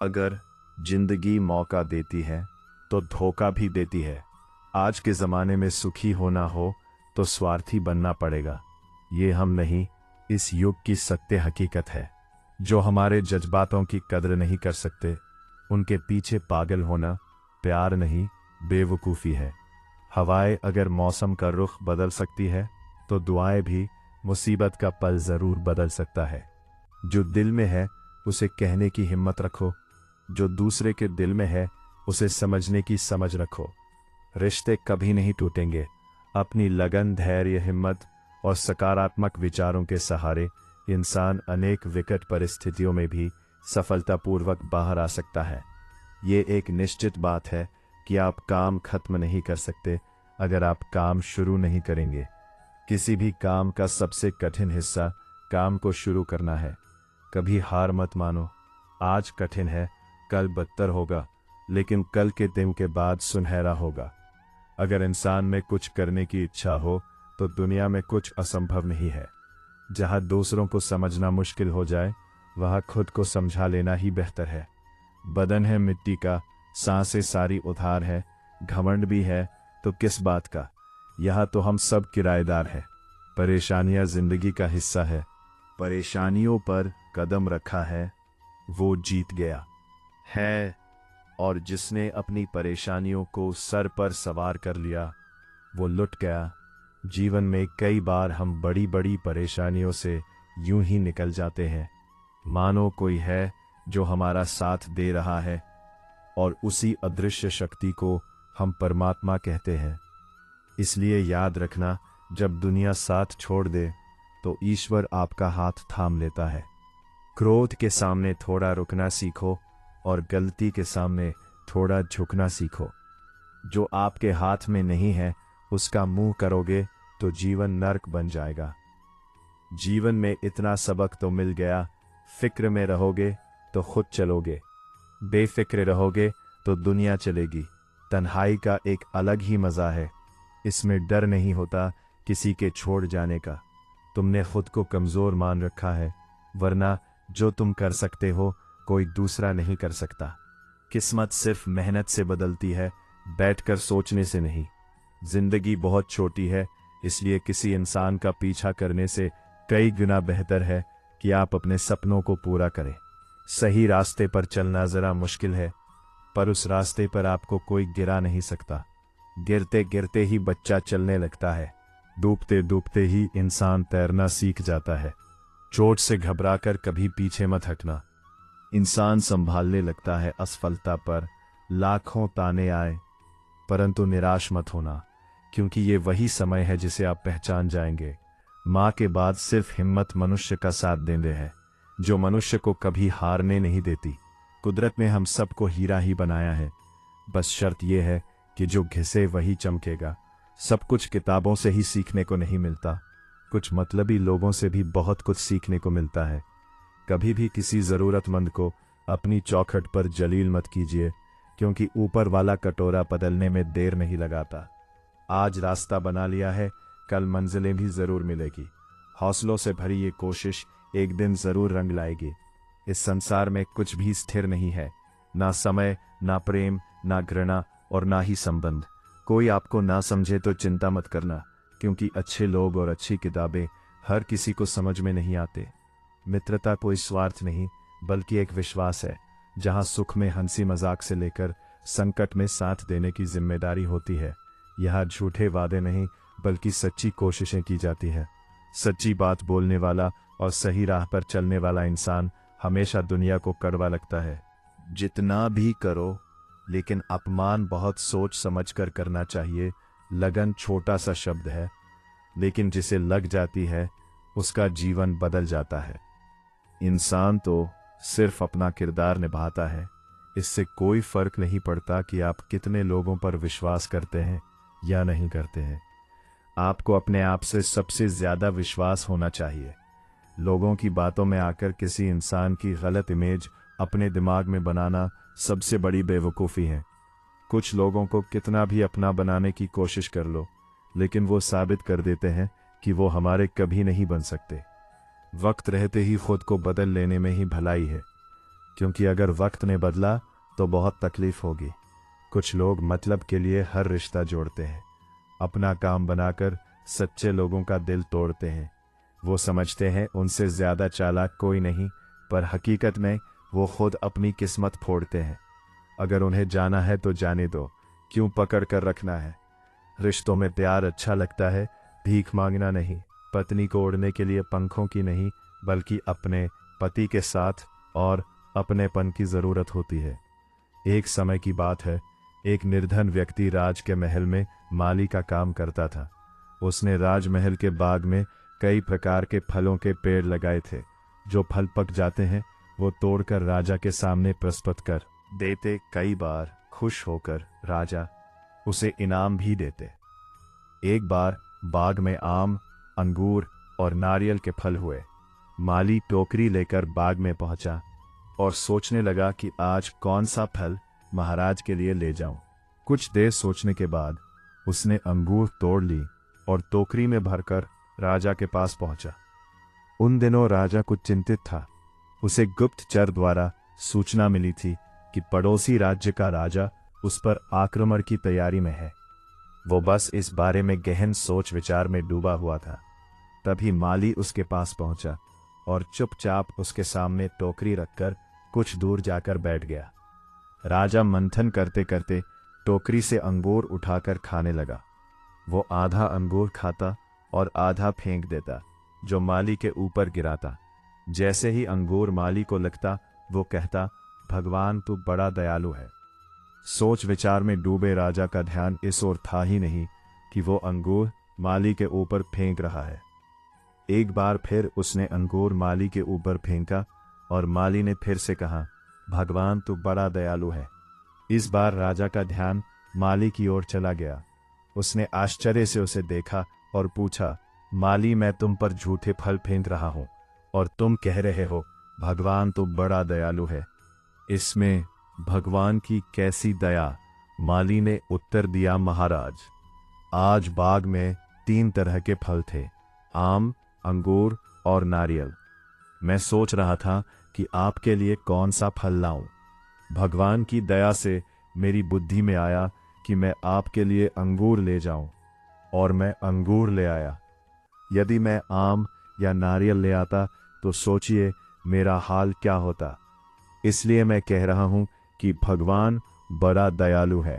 अगर जिंदगी मौका देती है तो धोखा भी देती है। आज के ज़माने में सुखी होना हो तो स्वार्थी बनना पड़ेगा। ये हम नहीं, इस युग की सत्य हकीकत है। जो हमारे जज्बातों की कद्र नहीं कर सकते, उनके पीछे पागल होना प्यार नहीं, बेवकूफ़ी है। हवाएं अगर मौसम का रुख बदल सकती है तो दुआएं भी मुसीबत का पल ज़रूर बदल सकता है। जो दिल में है उसे कहने की हिम्मत रखो, जो दूसरे के दिल में है उसे समझने की समझ रखो। रिश्ते कभी नहीं टूटेंगे। अपनी लगन, धैर्य, हिम्मत और सकारात्मक विचारों के सहारे इंसान अनेक विकट परिस्थितियों में भी सफलतापूर्वक बाहर आ सकता है। ये एक निश्चित बात है कि आप काम खत्म नहीं कर सकते अगर आप काम शुरू नहीं करेंगे। किसी भी काम का सबसे कठिन हिस्सा काम को शुरू करना है। कभी हार मत मानो। आज कठिन है, कल बदतर होगा, लेकिन कल के दिन के बाद सुनहरा होगा। अगर इंसान में कुछ करने की इच्छा हो तो दुनिया में कुछ असंभव नहीं है। जहां दूसरों को समझना मुश्किल हो जाए, वहां खुद को समझा लेना ही बेहतर है। बदन है मिट्टी का, सांसें सारी उधार है, घमंड भी है तो किस बात का। यहाँ तो हम सब किराएदार हैं। परेशानियां जिंदगी का हिस्सा है। परेशानियों पर कदम रखा है वो जीत गया है, और जिसने अपनी परेशानियों को सर पर सवार कर लिया वो लुट गया। जीवन में कई बार हम बड़ी बड़ी परेशानियों से यूं ही निकल जाते हैं, मानो कोई है जो हमारा साथ दे रहा है, और उसी अदृश्य शक्ति को हम परमात्मा कहते हैं। इसलिए याद रखना, जब दुनिया साथ छोड़ दे तो ईश्वर आपका हाथ थाम लेता है। क्रोध के सामने थोड़ा रुकना सीखो और गलती के सामने थोड़ा झुकना सीखो। जो आपके हाथ में नहीं है उसका मुंह करोगे तो जीवन नर्क बन जाएगा। जीवन में इतना सबक तो मिल गया, फिक्र में रहोगे तो खुद चलोगे, बेफिक्र रहोगे तो दुनिया चलेगी। तन्हाई का एक अलग ही मजा है। इसमें डर नहीं होता किसी के छोड़ जाने का। तुमने खुद को कमजोर मान रखा है, वरना जो तुम कर सकते हो कोई दूसरा नहीं कर सकता। किस्मत सिर्फ मेहनत से बदलती है, बैठकर सोचने से नहीं। जिंदगी बहुत छोटी है, इसलिए किसी इंसान का पीछा करने से कई गुना बेहतर है कि आप अपने सपनों को पूरा करें। सही रास्ते पर चलना जरा मुश्किल है, पर उस रास्ते पर आपको कोई गिरा नहीं सकता। गिरते गिरते ही बच्चा चलने लगता है, डूबते डूबते ही इंसान तैरना सीख जाता है। चोट से घबराकर कभी पीछे मत हटना। इंसान संभालने लगता है असफलता पर, लाखों ताने आए, परंतु निराश मत होना, क्योंकि ये वही समय है जिसे आप पहचान जाएंगे। माँ के बाद सिर्फ हिम्मत मनुष्य का साथ देने है, जो मनुष्य को कभी हारने नहीं देती। कुदरत ने हम सबको हीरा ही बनाया है, बस शर्त यह है कि जो घिसे वही चमकेगा। सब कुछ किताबों से ही सीखने को नहीं मिलता, कुछ मतलबी लोगों से भी बहुत कुछ सीखने को मिलता है। कभी भी किसी ज़रूरतमंद को अपनी चौखट पर जलील मत कीजिए, क्योंकि ऊपर वाला कटोरा बदलने में देर नहीं लगाता। आज रास्ता बना लिया है, कल मंजिलें भी ज़रूर मिलेगी। हौसलों से भरी ये कोशिश एक दिन ज़रूर रंग लाएगी। इस संसार में कुछ भी स्थिर नहीं है, ना समय, ना प्रेम, ना घृणा और ना ही संबंध। कोई आपको ना समझे तो चिंता मत करना, क्योंकि अच्छे लोग और अच्छी किताबें हर किसी को समझ में नहीं आते। मित्रता कोई स्वार्थ नहीं, बल्कि एक विश्वास है, जहां सुख में हंसी मजाक से लेकर संकट में साथ देने की जिम्मेदारी होती है। यहाँ झूठे वादे नहीं, बल्कि सच्ची कोशिशें की जाती है। सच्ची बात बोलने वाला और सही राह पर चलने वाला इंसान हमेशा दुनिया को कड़वा लगता है। जितना भी करो, लेकिन अपमान बहुत सोच समझ कर करना चाहिए। लगन छोटा सा शब्द है, लेकिन जिसे लग जाती है उसका जीवन बदल जाता है। इंसान तो सिर्फ अपना किरदार निभाता है, इससे कोई फर्क नहीं पड़ता कि आप कितने लोगों पर विश्वास करते हैं या नहीं करते हैं। आपको अपने आप से सबसे ज्यादा विश्वास होना चाहिए। लोगों की बातों में आकर किसी इंसान की गलत इमेज अपने दिमाग में बनाना सबसे बड़ी बेवकूफ़ी है। कुछ लोगों को कितना भी अपना बनाने की कोशिश कर लो, लेकिन वो साबित कर देते हैं कि वो हमारे कभी नहीं बन सकते। वक्त रहते ही खुद को बदल लेने में ही भलाई है, क्योंकि अगर वक्त ने बदला तो बहुत तकलीफ होगी। कुछ लोग मतलब के लिए हर रिश्ता जोड़ते हैं, अपना काम बनाकर सच्चे लोगों का दिल तोड़ते हैं। वो समझते हैं उनसे ज्यादा चालाक कोई नहीं, पर हकीकत में वो खुद अपनी किस्मत फोड़ते हैं। अगर उन्हें जाना है तो जाने दो, क्यों पकड़ कर रखना है। रिश्तों में प्यार अच्छा लगता है, भीख मांगना नहीं। पत्नी को उड़ने के लिए पंखों की नहीं, बल्कि अपने पति के साथ और अपनेपन की जरूरत होती है। एक समय की बात है, एक निर्धन व्यक्ति राज के महल में माली का काम करता था। उसने राजमहल के बाग में कई प्रकार के फलों के पेड़ लगाए थे। जो फल पक जाते हैं वो तोड़कर राजा के सामने प्रस्तुत कर देते। कई बार खुश होकर राजा उसे इनाम भी देते। एक बार बाग में आम, अंगूर और नारियल के फल हुए। माली टोकरी लेकर बाग में पहुंचा और सोचने लगा कि आज कौन सा फल महाराज के लिए ले जाऊं। कुछ देर सोचने के बाद उसने अंगूर तोड़ ली और टोकरी में भरकर राजा के पास पहुंचा। उन दिनों राजा कुछ चिंतित था। उसे गुप्तचर द्वारा सूचना मिली थी कि पड़ोसी राज्य का राजा उस पर आक्रमण की तैयारी में है। वो बस इस बारे में गहन सोच विचार में डूबा हुआ था। तभी माली उसके पास पहुंचा और चुपचाप उसके सामने टोकरी रखकर कुछ दूर जाकर बैठ गया। राजा मंथन करते करते टोकरी से अंगूर उठाकर खाने लगा। वो आधा अंगूर खाता और आधा फेंक देता, जो माली के ऊपर गिराता। जैसे ही अंगूर माली को लगता, वो कहता, भगवान तू बड़ा दयालु है। सोच विचार में डूबे राजा का ध्यान इस ओर था ही नहीं कि वो अंगूर माली के ऊपर फेंक रहा है। एक बार फिर उसने अंगूर माली के ऊपर फेंका और माली ने फिर से कहा, भगवान तू बड़ा दयालु है। इस बार राजा का ध्यान माली की ओर चला गया। उसने आश्चर्य से उसे देखा और पूछा, माली मैं तुम पर झूठे फल फेंक रहा हूं और तुम कह रहे हो भगवान तो बड़ा दयालु है। इसमें भगवान की कैसी दया? माली ने उत्तर दिया, महाराज आज बाग में 3 तरह के फल थे, आम, अंगूर और नारियल। मैं सोच रहा था कि आपके लिए कौन सा फल लाऊं। भगवान की दया से मेरी बुद्धि में आया कि मैं आपके लिए अंगूर ले जाऊं, और मैं अंगूर ले आया। यदि मैं आम या नारियल ले आता तो सोचिए मेरा हाल क्या होता। इसलिए मैं कह रहा हूं कि भगवान बड़ा दयालु है।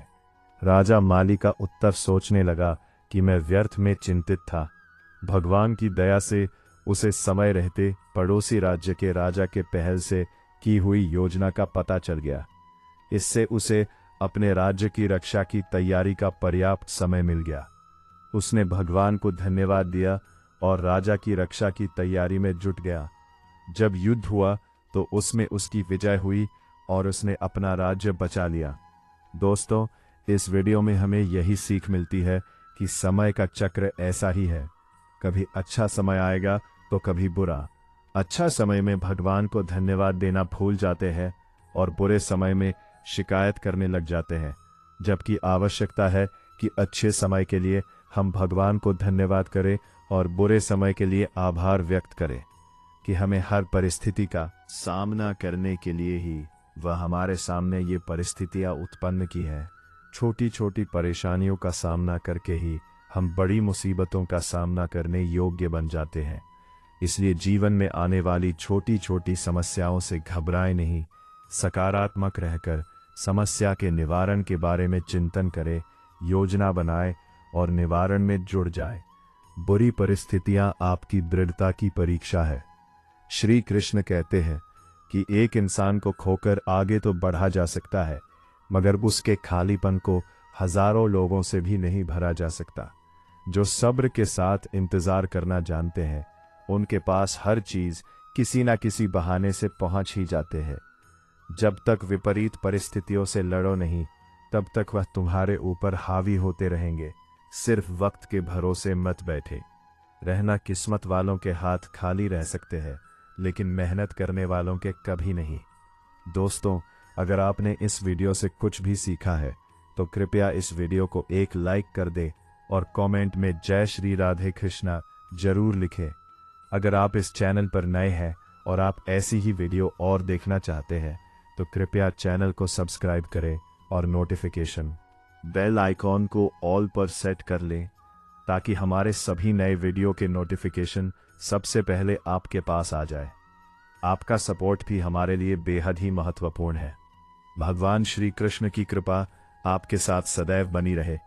राजा माली का उत्तर सोचने लगा कि मैं व्यर्थ में चिंतित था। भगवान की दया से उसे समय रहते पड़ोसी राज्य के राजा के पहल से की हुई योजना का पता चल गया। इससे उसे अपने राज्य की रक्षा की तैयारी का पर्याप्त समय मिल गया। उसने भगवान को धन्यवाद दिया और राजा की रक्षा की तैयारी में जुट गया। जब युद्ध हुआ तो उसमें उसकी विजय हुई और उसने अपना राज्य बचा लिया। दोस्तों, इस वीडियो में हमें यही सीख मिलती है कि समय का चक्र ऐसा ही है, कभी अच्छा समय आएगा तो कभी बुरा। अच्छा समय में भगवान को धन्यवाद देना भूल जाते हैं और बुरे समय में शिकायत करने लग जाते हैं, जबकि आवश्यकता है कि अच्छे समय के लिए हम भगवान को धन्यवाद करें और बुरे समय के लिए आभार व्यक्त करें कि हमें हर परिस्थिति का सामना करने के लिए ही वह हमारे सामने ये परिस्थितियां उत्पन्न की है। छोटी छोटी परेशानियों का सामना करके ही हम बड़ी मुसीबतों का सामना करने योग्य बन जाते हैं। इसलिए जीवन में आने वाली छोटी छोटी समस्याओं से घबराएं नहीं, सकारात्मक रहकर समस्या के निवारण के बारे में चिंतन करें, योजना बनाएं और निवारण में जुड़ जाएं। बुरी परिस्थितियां आपकी दृढ़ता की परीक्षा है। श्री कृष्ण कहते हैं कि एक इंसान को खोकर आगे तो बढ़ा जा सकता है, मगर उसके खालीपन को हजारों लोगों से भी नहीं भरा जा सकता। जो सब्र के साथ इंतजार करना जानते हैं, उनके पास हर चीज किसी ना किसी बहाने से पहुंच ही जाते हैं। जब तक विपरीत परिस्थितियों से लड़ो नहीं, तब तक वह तुम्हारे ऊपर हावी होते रहेंगे। सिर्फ वक्त के भरोसे मत बैठे रहना। किस्मत वालों के हाथ खाली रह सकते हैं, लेकिन मेहनत करने वालों के कभी नहीं। दोस्तों, अगर आपने इस वीडियो से कुछ भी सीखा है तो कृपया इस वीडियो को एक लाइक कर दे और कमेंट में जय श्री राधे कृष्णा जरूर लिखें। अगर आप इस चैनल पर नए हैं और आप ऐसी ही वीडियो और देखना चाहते हैं तो कृपया चैनल को सब्सक्राइब करें और नोटिफिकेशन बेल आइकॉन को ऑल पर सेट कर लें ताकि हमारे सभी नए वीडियो के नोटिफिकेशन सबसे पहले आपके पास आ जाए। आपका सपोर्ट भी हमारे लिए बेहद ही महत्वपूर्ण है। भगवान श्री कृष्ण की कृपा आपके साथ सदैव बनी रहे।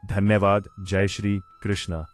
धन्यवाद। जय श्री कृष्ण।